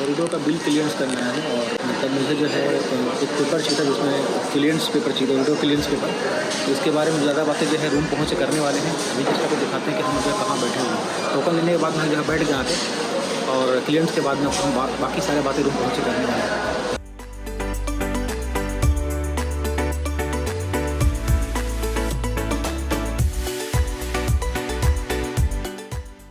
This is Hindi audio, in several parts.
ओरिडो का बिल क्लियरेंस करना है और मतलब मुझे जो है एक पेपर चाहिए जिसमें क्लियरेंस पेपर चाहिए, ओरिडो क्लियरेंस पेपर। तो इसके बारे में ज़्यादा बातें जो है रूम पहुँच के करने वाले हैं। अभी जैसे आपको दिखाते हैं कि हम जो कहाँ बैठे हुए हैं। टोकन लेने के बाद मैं जो है बैठ गया आके और क्लियरेंस के बाद में हम बाकी सारे बातें रूम पहुँच के करने वाले हैं।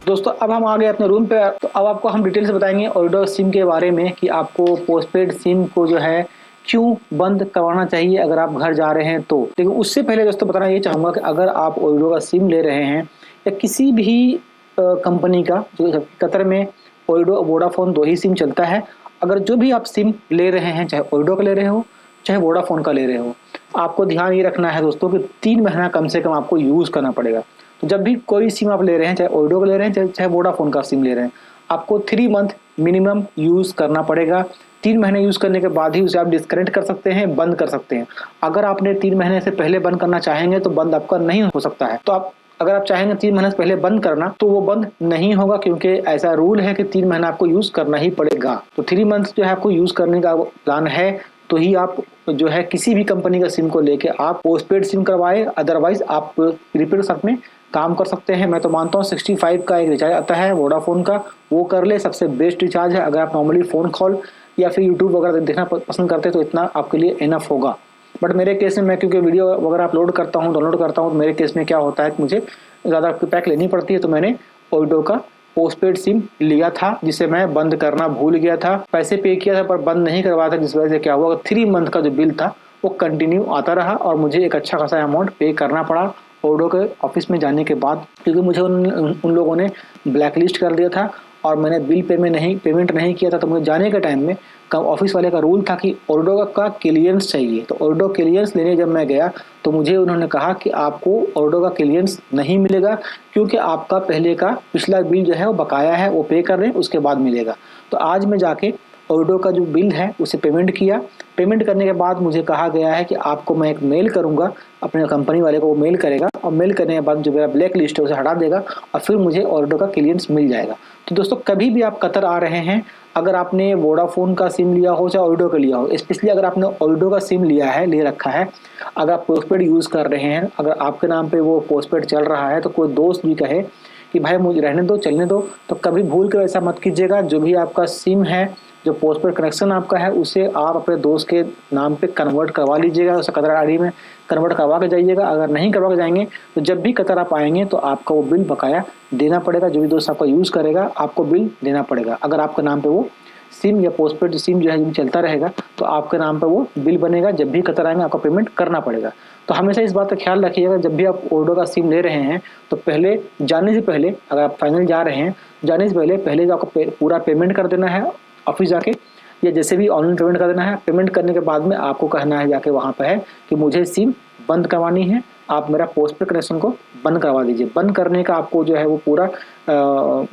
दोस्तों अब हम आ गए अपने रूम पे। तो अब आपको हम डिटेल से बताएंगे ओरिडो सिम के बारे में कि आपको पोस्टपेड सिम को जो है क्यों बंद करवाना चाहिए अगर आप घर जा रहे हैं तो। लेकिन उससे पहले दोस्तों बताना ये चाहूँगा कि अगर आप ओरिडो का सिम ले रहे हैं या किसी भी कंपनी का, जो कतर में ओरिडो वोडाफोन 2 ही सिम चलता है, अगर जो भी आप सिम ले रहे हैं, चाहे ओरिडो का ले रहे हो चाहे वोडाफोन का ले रहे हो, आपको ध्यान ये रखना है दोस्तों कि 3 महीना कम से कम आपको यूज़ करना पड़ेगा। तो जब भी कोई सिम आप ले रहे हैं, चाहे ओरिडो का ले रहे हैं चाहे वोडाफोन का सिम ले रहे हैं, आपको 3 मंथ मिनिमम यूज़ करना पड़ेगा। 3 महीने यूज़ करने के बाद ही उसे आप डिस्कनेक्ट कर सकते हैं, बंद कर सकते हैं। अगर आपने 3 महीने से पहले बंद करना चाहेंगे तो बंद आपका नहीं हो सकता है। तो आप अगर आप चाहेंगे 3 महीने से पहले बंद करना तो वो बंद नहीं होगा, क्योंकि ऐसा रूल है कि 3 महीना आपको यूज़ करना ही पड़ेगा। तो 3 मंथ जो है आपको यूज़ करने का प्लान है तो ही आप जो है किसी भी कंपनी का सिम को लेके आप पोस्टपेड सिम करवाए, अदरवाइज आप प्रीपेड के साथ में काम कर सकते हैं। मैं तो मानता हूँ 65 का एक रिचार्ज आता है वोडाफोन का, वो कर ले, सबसे बेस्ट रिचार्ज है। अगर आप नॉर्मली फ़ोन कॉल या फिर यूट्यूब वगैरह देखना पसंद करते हैं तो इतना आपके लिए इनफ होगा। बट मेरे केस में मैं क्योंकि वीडियो वगैरह अपलोड करता हूँ, डाउनलोड करता हूँ, तो मेरे केस में क्या होता है कि मुझे ज़्यादा पैक लेनी पड़ती है। तो मैंने ओरिडो का पोस्टपेड सिम लिया था जिसे मैं बंद करना भूल गया था, पैसे पे किया था पर बंद नहीं करवाया था, जिस वजह से क्या हुआ 3 मंथ का जो बिल था वो कंटिन्यू आता रहा और मुझे एक अच्छा खासा अमाउंट पे करना पड़ा ओरिडो के ऑफिस में जाने के बाद, क्योंकि मुझे उन लोगों ने ब्लैक लिस्ट कर दिया था और मैंने बिल पेमेंट नहीं किया था। तो मुझे जाने के टाइम में ऑफिस वाले का रूल था कि ओरिडो का क्लियरेंस चाहिए। तो ओरिडो क्लियरेंस लेने जब मैं गया तो मुझे उन्होंने कहा कि आपको ओरिडो का क्लियरेंस नहीं मिलेगा, क्योंकि आपका पहले का पिछला बिल जो है वो बकाया है, वो पे कर रहे हैं, उसके बाद मिलेगा। तो आज मैं जाके ओरिडो का जो बिल है उसे पेमेंट किया। पेमेंट करने के बाद मुझे कहा गया है कि आपको मैं एक मेल करूंगा, अपने कंपनी वाले को वो मेल करेगा और मेल करने के बाद जो मेरा ब्लैक लिस्ट है उसे हटा देगा और फिर मुझे ओरिडो का क्लियरेंस मिल जाएगा। तो दोस्तों कभी भी आप कतर आ रहे हैं, अगर आपने वोडाफोन का सिम लिया हो चाहे ओरिडो का लिया हो, स्पेशली अगर आपने ओरिडो का सिम लिया है, ले रखा है, अगर आप पोस्टपेड यूज़ कर रहे हैं, अगर आपके नाम पे वो पोस्टपेड चल रहा है, तो कोई दोस्त भी कहे कि भाई मुझे रहने दो, चलने दो, तो कभी भूल कर ऐसा मत कीजिएगा। जो भी आपका सिम है, जो पोस्टपेड कनेक्शन आपका है, उसे आप अपने दोस्त के नाम पे कन्वर्ट करवा लीजिएगा, उसे कतर आईडी में कन्वर्ट करवा के जाइएगा। अगर नहीं करवा के जाएंगे तो जब भी कतर आप आएंगे तो आपका वो बिल बकाया देना पड़ेगा। जो भी दोस्त आपका यूज़ करेगा आपको बिल देना पड़ेगा। अगर आपके नाम पे वो सिम या पोस्टपेड सिम जो है चलता रहेगा तो आपके नाम पर वो बिल बनेगा, जब भी कतर आएंगे आपको पेमेंट करना पड़ेगा। तो हमेशा इस बात का ख्याल रखिएगा, जब भी आप ओरिडो का सिम ले रहे हैं तो पहले जाने से पहले, अगर आप फाइनल जा रहे हैं, जाने से पहले जो आपको पूरा पेमेंट कर देना है ऑफिस जाके, या जैसे भी ऑनलाइन पेमेंट कर देना है। पेमेंट करने के बाद में आपको कहना है जाके वहाँ पर है कि मुझे सिम बंद करवानी है, आप मेरा पोस्टपेड कनेक्शन को बंद करवा दीजिए। बंद करने का आपको जो है वो पूरा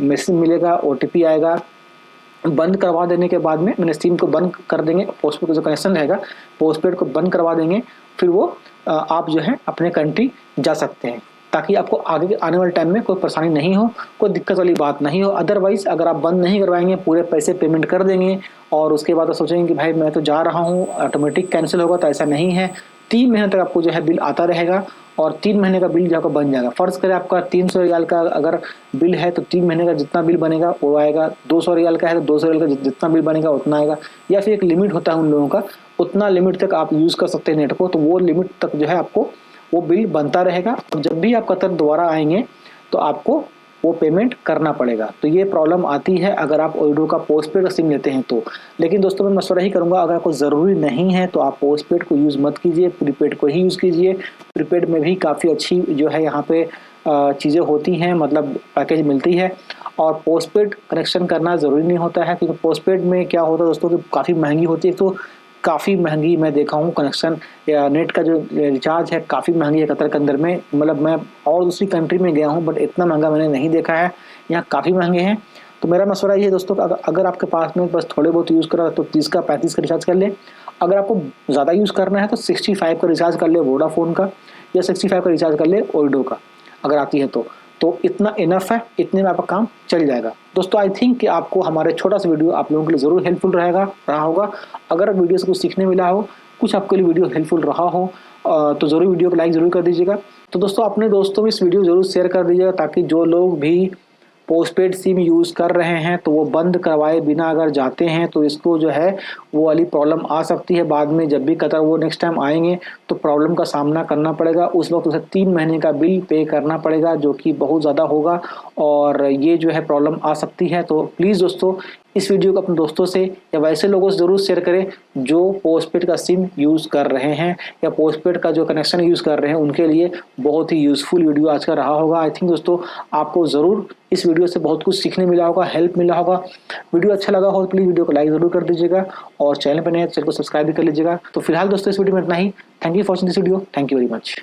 मैसेज मिलेगा, OTP आएगा। बंद करवा देने के बाद में मैंने सिम को बंद कर देंगे, पोस्टपेड का जो कनेक्शन रहेगा पोस्टपेड को बंद करवा देंगे, फिर वो आप जो है अपने कंट्री जा सकते हैं, ताकि आपको आगे आने वाले टाइम में कोई परेशानी नहीं हो, कोई दिक्कत वाली बात नहीं हो। अदरवाइज अगर आप बंद नहीं करवाएंगे, पूरे पैसे पेमेंट कर देंगे और उसके बाद आप सोचेंगे कि भाई मैं तो जा रहा हूँ, ऑटोमेटिक कैंसिल होगा, तो ऐसा नहीं है। 3 महीने तक आपको जो है बिल आता रहेगा और 3 महीने का बिल जो आपका बन जाएगा। फ़र्ज़ करें आपका 300 रियाल का अगर बिल है तो 3 महीने का जितना बिल बनेगा वो आएगा। 200 रियाल का है तो 200 रियाल का जितना बिल बनेगा उतना आएगा, या फिर एक लिमिट होता है उन लोगों का, उतना लिमिट तक आप यूज़ कर सकते हैं नेट को, तो वो लिमिट तक जो है आपको वो बिल बनता रहेगा। और जब भी आप कतर दोबारा आएंगे तो आपको वो पेमेंट करना पड़ेगा। तो ये प्रॉब्लम आती है अगर आप ओरिडो का पोस्टपेड का सिम लेते हैं तो। लेकिन दोस्तों मैं मशवरा ही करूंगा, अगर आपको ज़रूरी नहीं है तो आप पोस्टपेड को यूज़ मत कीजिए, प्रीपेड को ही यूज़ कीजिए। प्रीपेड में भी काफ़ी अच्छी जो है यहाँ पे चीज़ें होती हैं, मतलब पैकेज मिलती है। और पोस्टपेड कनेक्शन करना ज़रूरी नहीं होता है, क्योंकि पोस्टपेड में क्या होता है दोस्तों कि काफ़ी महंगी होती है। तो काफ़ी महंगी मैं देखा हूँ कनेक्शन या नेट का जो रिचार्ज है काफ़ी महंगी है कतर के अंदर में। मतलब मैं और दूसरी कंट्री में गया हूँ बट इतना महंगा मैंने नहीं देखा है, यहाँ काफ़ी महंगे हैं। तो मेरा मशवरा ये है दोस्तों, अगर आपके पास में बस थोड़े बहुत यूज़ करा तो 30 का 35 का रिचार्ज कर ले। अगर आपको ज़्यादा यूज़ करना है तो 65 का रिचार्ज कर ले वोडाफोन का, या 65 का रिचार्ज कर ले ओरिडो का अगर आती है तो। तो इतना इनफ है, इतने में आपका काम चल जाएगा। दोस्तों आई थिंक कि आपको हमारे छोटा सा वीडियो आप लोगों के लिए ज़रूर हेल्पफुल रहा होगा। अगर वीडियो से कुछ सीखने मिला हो, कुछ आपके लिए वीडियो हेल्पफुल रहा हो तो ज़रूर वीडियो को लाइक ज़रूर कर दीजिएगा। तो दोस्तों अपने दोस्तों में इस वीडियो ज़रूर शेयर कर दीजिएगा, ताकि जो लोग भी पोस्टपेड सिम यूज़ कर रहे हैं तो वो बंद करवाए बिना अगर जाते हैं तो इसको जो है वो वाली प्रॉब्लम आ सकती है। बाद में जब भी कतर वो नेक्स्ट टाइम आएंगे तो प्रॉब्लम का सामना करना पड़ेगा। उस वक्त उसे 3 महीने का बिल पे करना पड़ेगा, जो कि बहुत ज़्यादा होगा और ये जो है प्रॉब्लम आ सकती है। तो प्लीज़ दोस्तों इस वीडियो को अपने दोस्तों से या वैसे लोगों से ज़रूर शेयर करें जो पोस्टपेड का सिम यूज़ कर रहे हैं या पोस्टपेड का जो कनेक्शन यूज़ कर रहे हैं, उनके लिए बहुत ही यूज़फुल वीडियो आज का रहा होगा। आई थिंक दोस्तों आपको ज़रूर इस वीडियो से बहुत कुछ सीखने मिला होगा, हेल्प मिला होगा। वीडियो अच्छा लगा हो तो प्लीज़ वीडियो को लाइक ज़रूर कर दीजिएगा और चैनल पर नए चैनल को सब्सक्राइब भी कर लीजिएगा। तो फिलहाल दोस्तों इस वीडियो में इतना ही। Thank you for watching this video. Thank you very much.